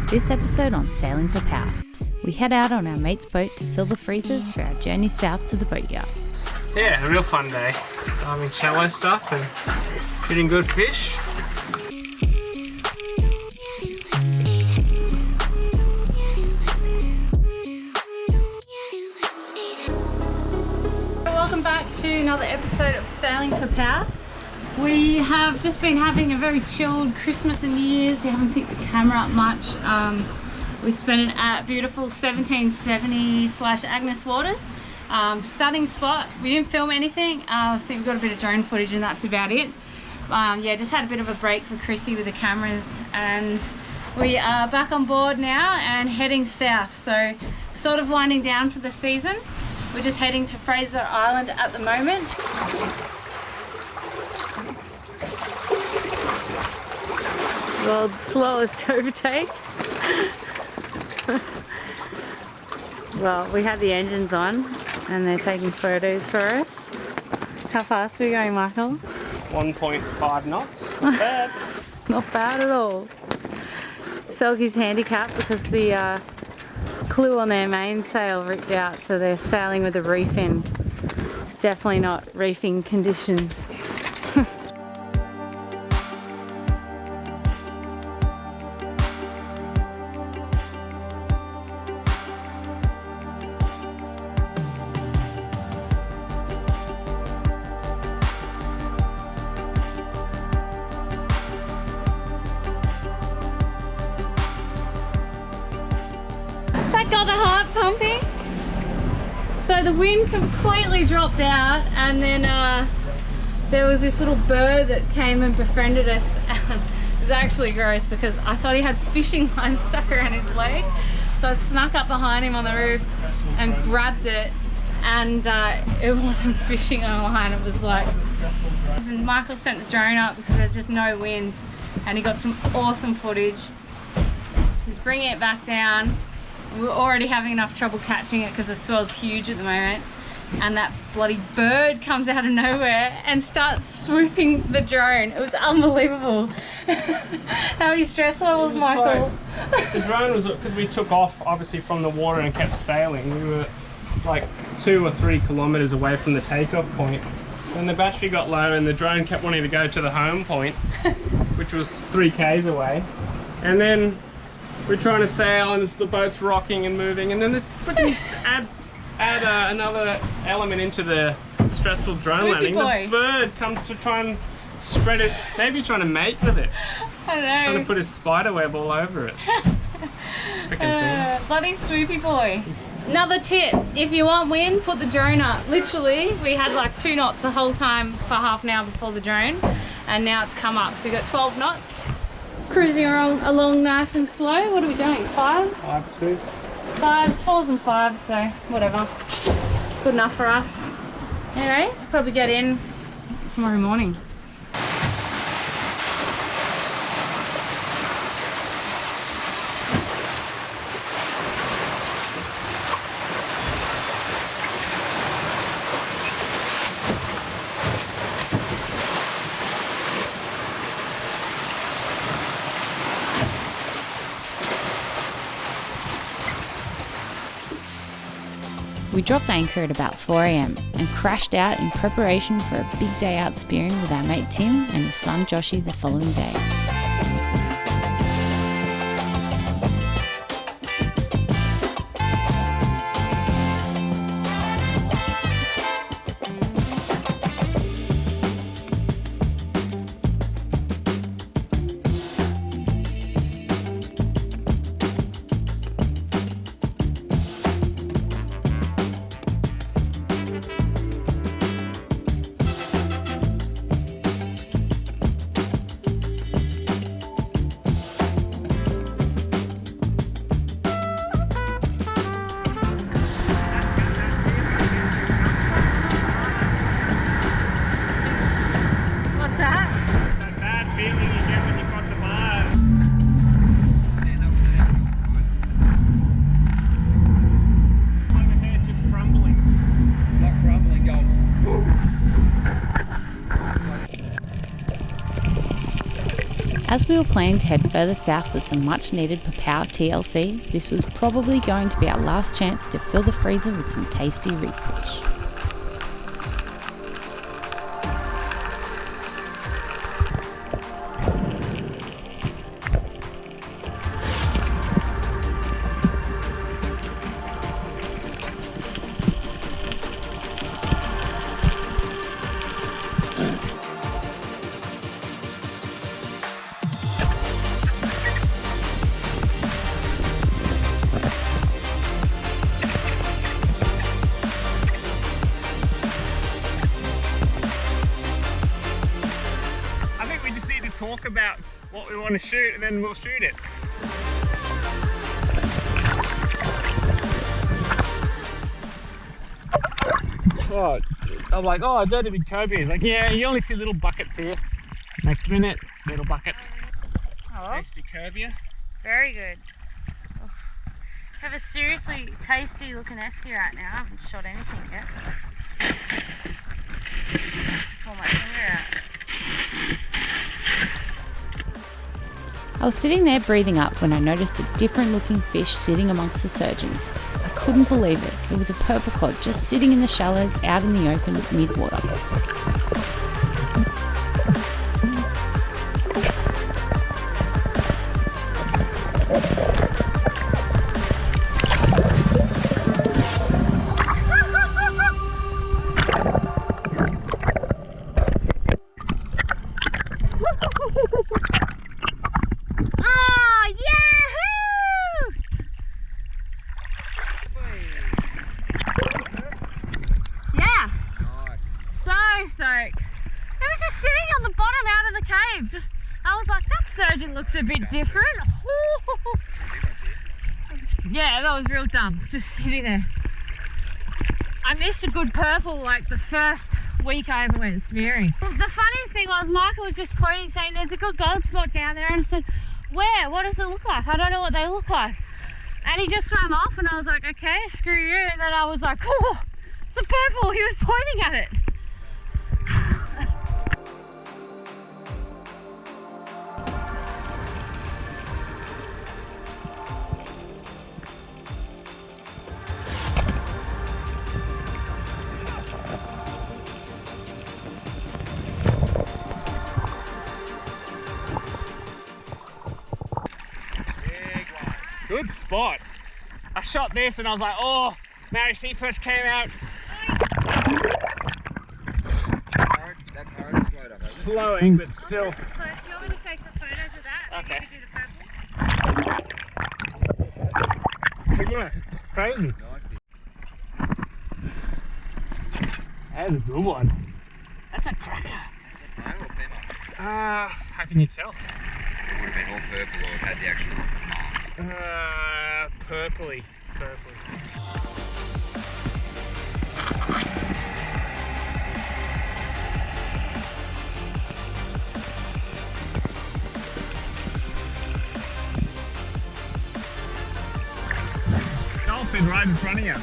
This episode on Sailing Popao. We head out on our mate's boat to fill the freezers for our journey south to the boatyard. Yeah, a real fun day. Diving shallow stuff and shooting good fish. Welcome back to another episode of Sailing Popao. We have just been having a very chilled Christmas and New Year's. We haven't picked the camera up much. We spent it at beautiful 1770/Agnes Waters. Stunning spot. We didn't film anything. I think we got a bit of drone footage and that's about it. Yeah, just had a bit of a break for Chrissy with the cameras, and we are back on board now and heading south. So sort of winding down for the season. We're just heading to Fraser Island at the moment. World's slowest to overtake. Well, we had the engines on and they're taking photos for us. How fast are we going, Michael? 1.5 knots. Not bad. Not bad at all. Selkie's handicapped because the clue on their mainsail ripped out, so they're sailing with a reef in. It's definitely not reefing conditions. That got the heart pumping. So the wind completely dropped out, and then there was this little bird that came and befriended us. It was actually gross because I thought he had fishing line stuck around his leg. So I snuck up behind him on the roof and grabbed it, and it wasn't fishing line. It was like, and Michael sent the drone up because there's just no wind, and he got some awesome footage. He's bringing it back down. We're already having enough trouble catching it because the swell's huge at the moment, and that bloody bird comes out of nowhere and starts swooping the drone. It was unbelievable. How are your stress levels, Michael? Like, the drone was, because we took off obviously from the water and kept sailing. We were like 2 or 3 kilometers away from the takeoff point. Then the battery got low and the drone kept wanting to go to the home point, which was 3 k's away. And then we're trying to sail and the boat's rocking and moving, and then this freaking add another element into the stressful drone Swoopy landing. boy. The bird comes to try and spread his, maybe he's trying to mate with it. I don't know. Trying to put his spider web all over it. Bloody swoopy boy. Another tip, if you want wind, put the drone up. Literally, we had like 2 knots the whole time for half an hour before the drone, and now it's come up. So we got 12 knots. Cruising along nice and slow. What are we doing? 5? 5, 2. 5s, 4s and 5s, so whatever. Good enough for us. Anyway, probably get in tomorrow morning. We dropped anchor at about 4 AM and crashed out in preparation for a big day out spearing with our mate Tim and his son Joshy the following day. As we were planning to head further south for some much needed Popao TLC, this was probably going to be our last chance to fill the freezer with some tasty reef fish. Talk about what we want to shoot and then we'll shoot it. Oh, I'm like, oh, it's only been cobia. He's like, yeah, you only see little buckets here. Next minute, little buckets. Oh, Tasty cobia. very good. Oh. Have a seriously tasty looking esky right now. I haven't shot anything yet. Pull my finger out. I was sitting there breathing up when I noticed a different looking fish sitting amongst the surgeons. I couldn't believe it. It was a purple cod just sitting in the shallows out in the open mid-water. Looks a bit different. Yeah, that was real dumb. Just sitting there. I missed a good purple like the first week I ever went spearing. The funniest thing was Michael was just pointing saying there's a good gold spot down there, and I said, where? What does it look like? I don't know what they look like. And he just swam off and I was like, okay, screw you. And then I was like, oh, it's a purple. He was pointing at it. Good spot. I shot this and I was like, oh, Mary Sea Perch came out. Slowing, but still. Do you want me to take some photos of that? Okay. Do the purple? Yeah, crazy. That's a good one. That's a cracker. How can you tell? It would have been all purple or had the actual marks. Purpley. Dolphin right in front of you.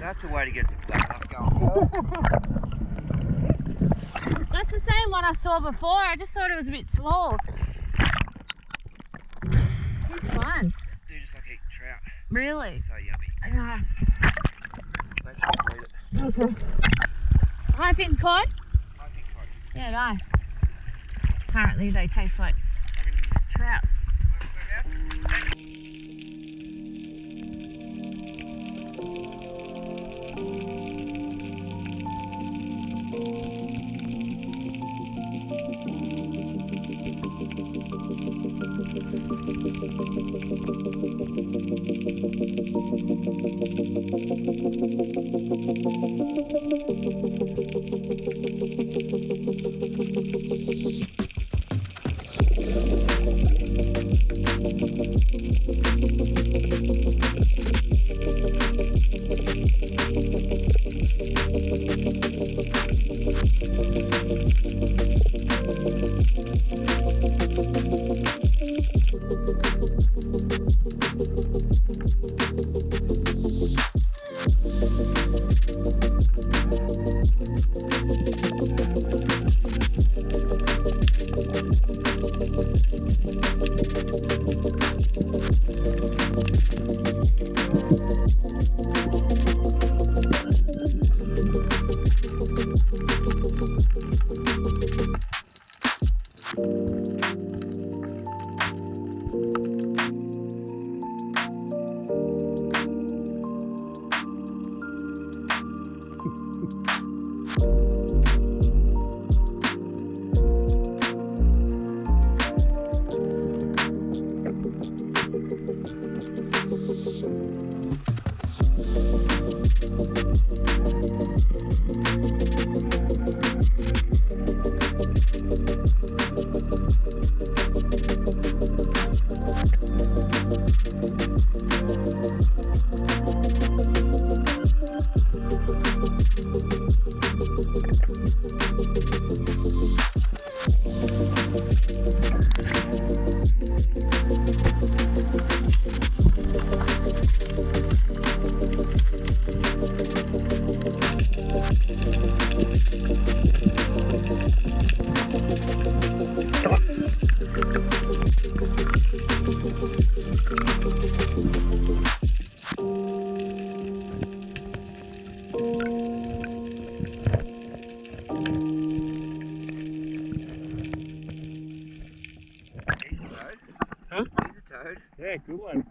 That's the way to get some black duck going. That's the same one I saw before. I just thought it was a bit small. It's fun. They're just like eating trout. Really? So yummy. Okay. Highfin Cod? Highfin Cod. Yeah, nice. Apparently they taste like trout. Good one.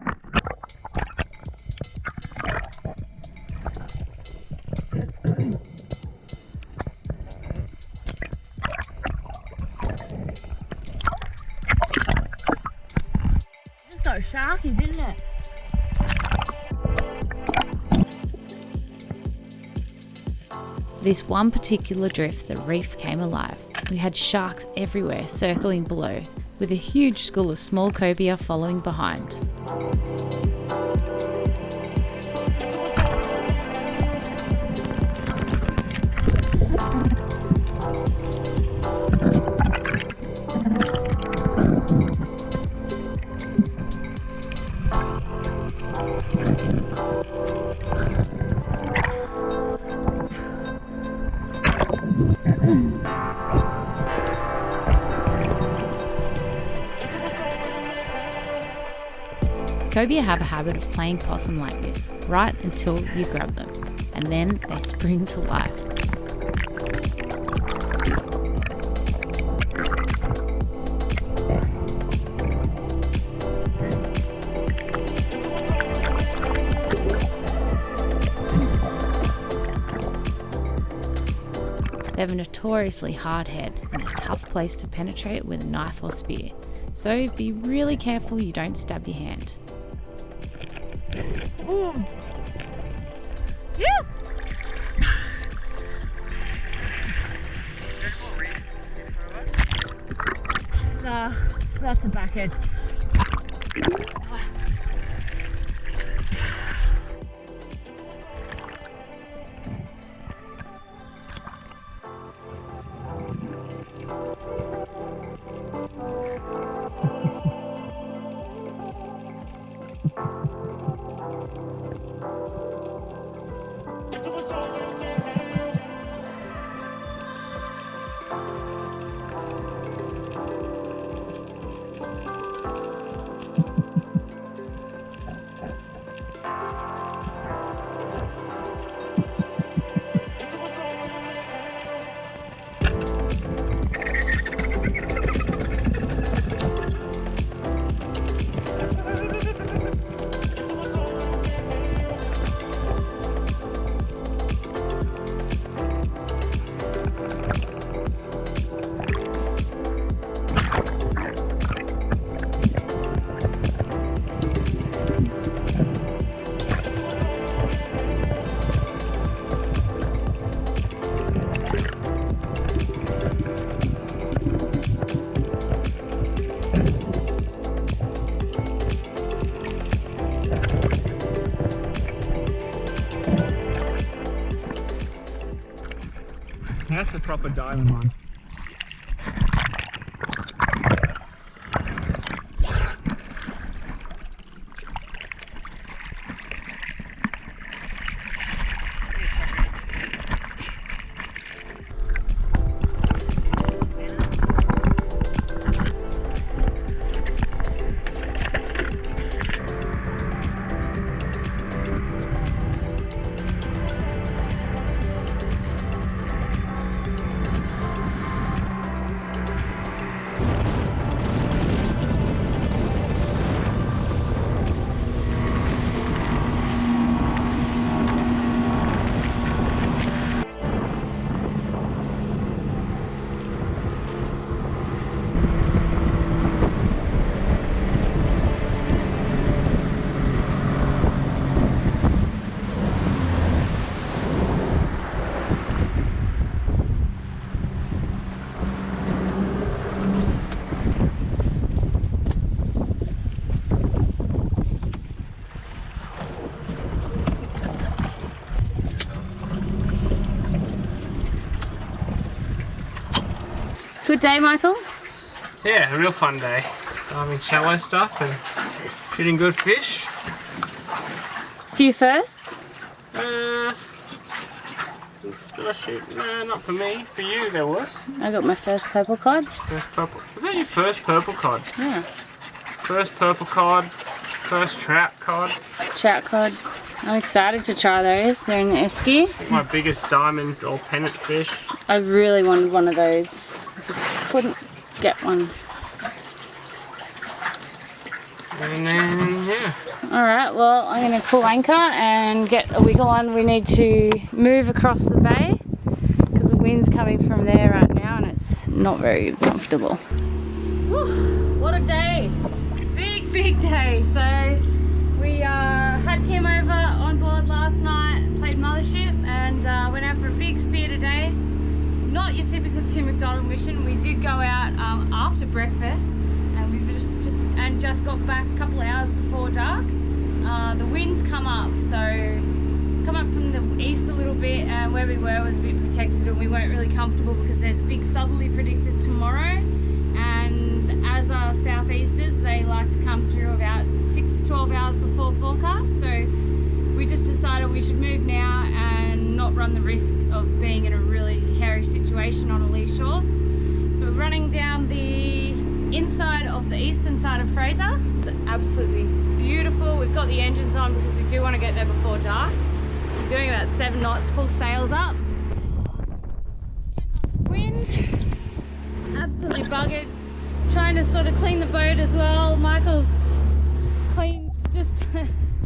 Just got sharky, didn't it? This one particular drift, the reef came alive. We had sharks everywhere circling below, with a huge school of small cobia following behind. Cobia have a habit of playing possum like this, right until you grab them, and then they spring to life. They have a notoriously hard head and a tough place to penetrate with a knife or spear, so be really careful you don't stab your hand. That's a backhead. That's a proper diamond one. Good day, Michael. Yeah, a real fun day. Diving shallow stuff and shooting good fish. Few firsts. Did I shoot? No, not for me. For you, there was. I got my first purple cod. First purple. Was that your first purple cod? Yeah. First purple cod. First trout cod. Trout cod. I'm excited to try those. They're in the esky. My biggest diamond or pennant fish. I really wanted one of those. I just couldn't get one. And then, Yeah. Alright, well I'm going to pull anchor and get a wiggle on. We need to move across the bay because the wind's coming from there right now and it's not very comfortable. Whew, what a day! Big day. So we had Tim over on board last night, played Mothership and went out for a big spear today. Not your typical Tim Mcdonald mission. We did go out after breakfast and we just got back a couple of hours before dark. The wind's come up, so it's come up from the east a little bit, and where we were was a bit protected and we weren't really comfortable because there's a big southerly predicted tomorrow, and as our southeasters they like to come through about 6 to 12 hours before forecast, so we just decided we should move now and not run the risk of being in a really hairy situation on a lee shore. So we're running down the inside of the eastern side of Fraser. It's absolutely beautiful. We've got the engines on because we do want to get there before dark. We're doing about 7 knots, full sails up. 10 knots of wind. Absolutely buggered. Trying to sort of clean the boat as well. Michael's clean, just,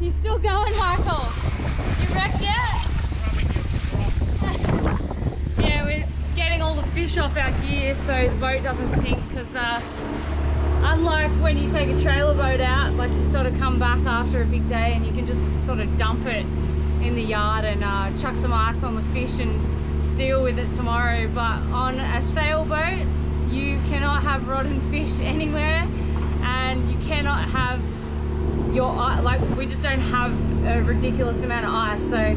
you still going, Michael? You wrecked yet? Yeah, we're getting all the fish off our gear so the boat doesn't sink, because unlike when you take a trailer boat out, like you sort of come back after a big day and you can just sort of dump it in the yard and chuck some ice on the fish and deal with it tomorrow. But on a sailboat, you cannot have rotten fish anywhere, and you cannot have your ice, like we just don't have a ridiculous amount of ice. So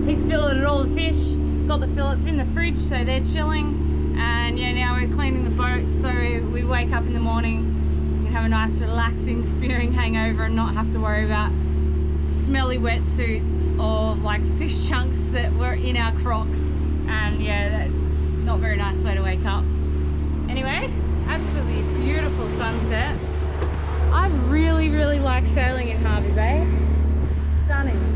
he's filleted all the fish, got the fillets in the fridge so they're chilling, and yeah, now we're cleaning the boat so we wake up in the morning and have a nice relaxing spearing hangover and not have to worry about smelly wetsuits or like fish chunks that were in our Crocs. And yeah, that's not a very nice way to wake up. Anyway, absolutely beautiful sunset. I really like sailing in Harvey Bay. Stunning.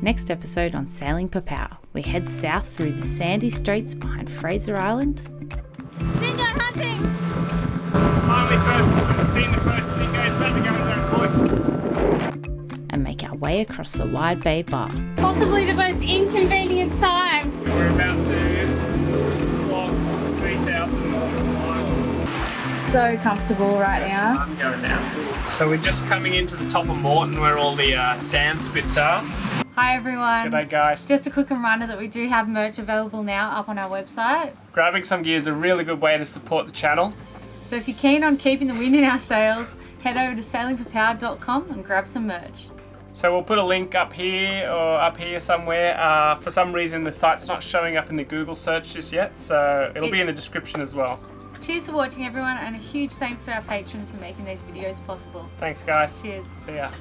Next episode on Sailing Popao, we head south through the sandy streets behind Fraser Island. Dingo hunting! Finally seen the first dingoes about to go into that bush. And make our way across the Wide Bay Bar. Possibly the most inconvenient time. We're about to walk 3,000 miles. So comfortable right now. Sun going down. So we're just coming into the top of Moreton where all the sand spits are. Hi everyone. G'day guys. Just a quick reminder that we do have merch available now up on our website. Grabbing some gear is a really good way to support the channel. So if you're keen on keeping the wind in our sails, head over to sailingpopao.com and grab some merch. So we'll put a link up here or up here somewhere. For some reason the site's not showing up in the Google search just yet, so it'll be in the description as well. Cheers for watching everyone, and a huge thanks to our patrons for making these videos possible. Thanks guys. Cheers. See ya.